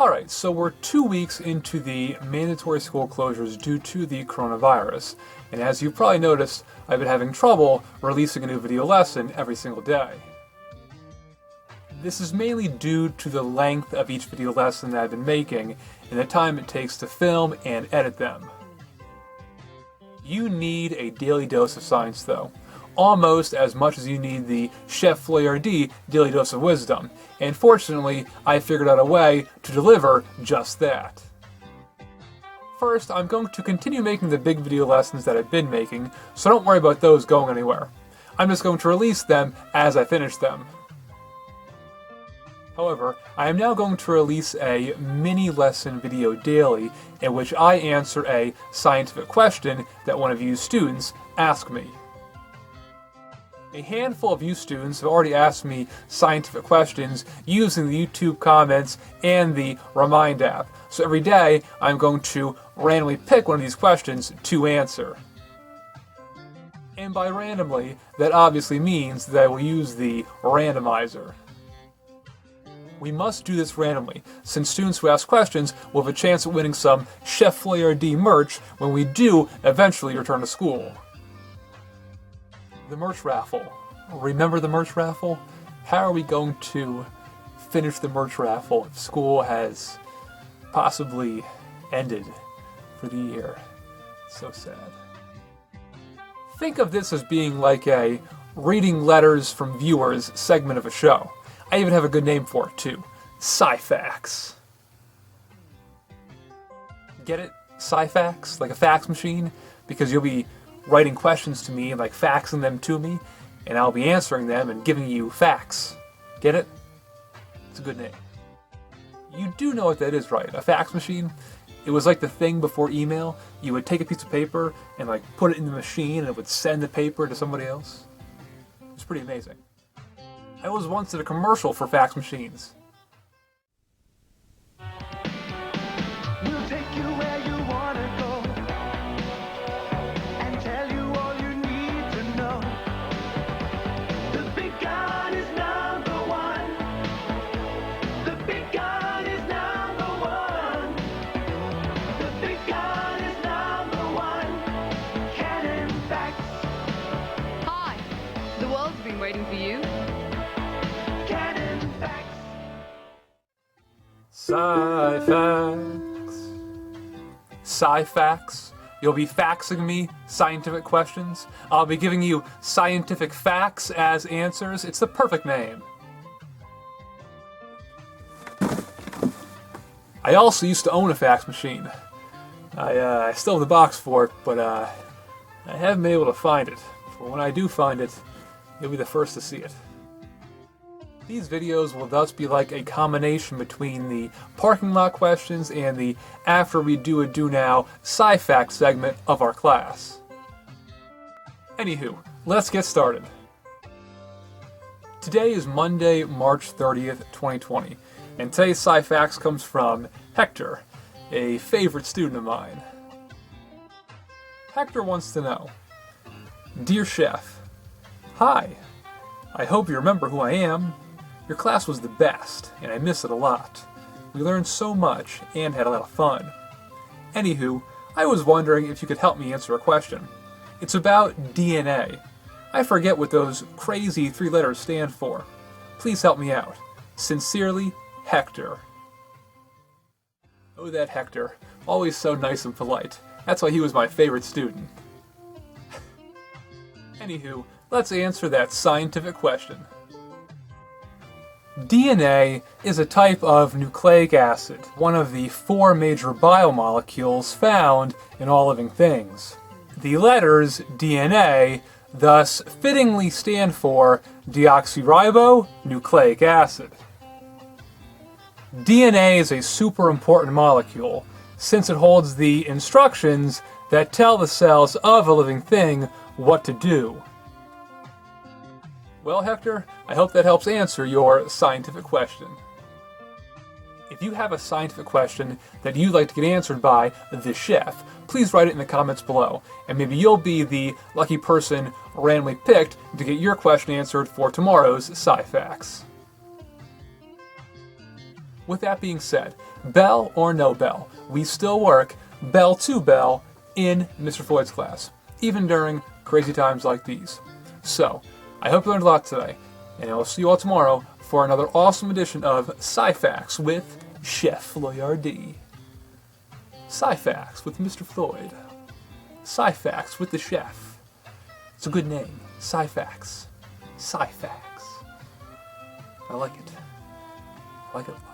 Alright, so we're 2 weeks into the mandatory school closures due to the coronavirus, and as you've probably noticed, I've been having trouble releasing a new video lesson every single day. This is mainly due to the length of each video lesson that I've been making and the time it takes to film and edit them. You need a daily dose of science though, almost as much as you need the Chef Floyardee daily dose of wisdom, and fortunately I figured out a way to deliver just that. First, I'm going to continue making the big video lessons that I've been making, so don't worry about those going anywhere. I'm just going to release them as I finish them. However, I am now going to release a mini lesson video daily in which I answer a scientific question that one of you students asked me. A handful of you students have already asked me scientific questions using the YouTube comments and the Remind app, so every day I'm going to randomly pick one of these questions to answer. And by randomly, that obviously means that I will use the randomizer. We must do this randomly, since students who ask questions will have a chance at winning some Chef Floyardee merch when we do eventually return to school. The merch raffle. Remember the merch raffle? How are we going to finish the merch raffle if school has possibly ended for the year? So sad. Think of this as being like a reading letters from viewers segment of a show. I even have a good name for it too. FAX. Get it? FAX? Like a fax machine? Because you'll be writing questions to me and like faxing them to me, and I'll be answering them and giving you facts. Get it? It's a good name. You do know what that is, right? A fax machine? It was like the thing before email. You would take a piece of paper and like put it in the machine and it would send the paper to somebody else. It's pretty amazing. I was once at a commercial for fax machines. We'll take you where you wanna go and tell you all you need to know. The big gun is number one. The big gun is number one. The big gun is number one. Cannon facts. Hi, the world's been waiting for you. Sci-fax. You'll be faxing me scientific questions. I'll be giving you scientific facts as answers. It's the perfect name. I also used to own a fax machine. I still have the box for it, but I haven't been able to find it. For when I do find it, you'll be the first to see it. These videos will thus be like a combination between the parking lot questions and the after we do a do now sci-fact segment of our class. Anywho, let's get started. Today is Monday, March 30th, 2020, and today's sci-facts comes from Hector, a favorite student of mine. Hector wants to know, Dear Chef, Hi, I hope you remember who I am. Your class was the best, and I miss it a lot. We learned so much and had a lot of fun. Anywho, I was wondering if you could help me answer a question. It's about DNA. I forget what those crazy 3 letters stand for. Please help me out. Sincerely, Hector. Oh, that Hector. Always so nice and polite. That's why he was my favorite student. Anywho, let's answer that scientific question. DNA is a type of nucleic acid, one of the 4 major biomolecules found in all living things. The letters DNA thus fittingly stand for deoxyribonucleic acid. DNA is a super important molecule since it holds the instructions that tell the cells of a living thing what to do. Well, Hector, I hope that helps answer your scientific question. If you have a scientific question that you'd like to get answered by the chef, please write it in the comments below, and maybe you'll be the lucky person randomly picked to get your question answered for tomorrow's Sci-Facts. With that being said, bell or no bell, we still work bell to bell in Mr. Floyd's class, even during crazy times like these. So, I hope you learned a lot today, and I will see you all tomorrow for another awesome edition of FAX with Chef Floyardee. FAX with Mr. Floyd. FAX with the chef. It's a good name. FAX. I like it. I like it a lot.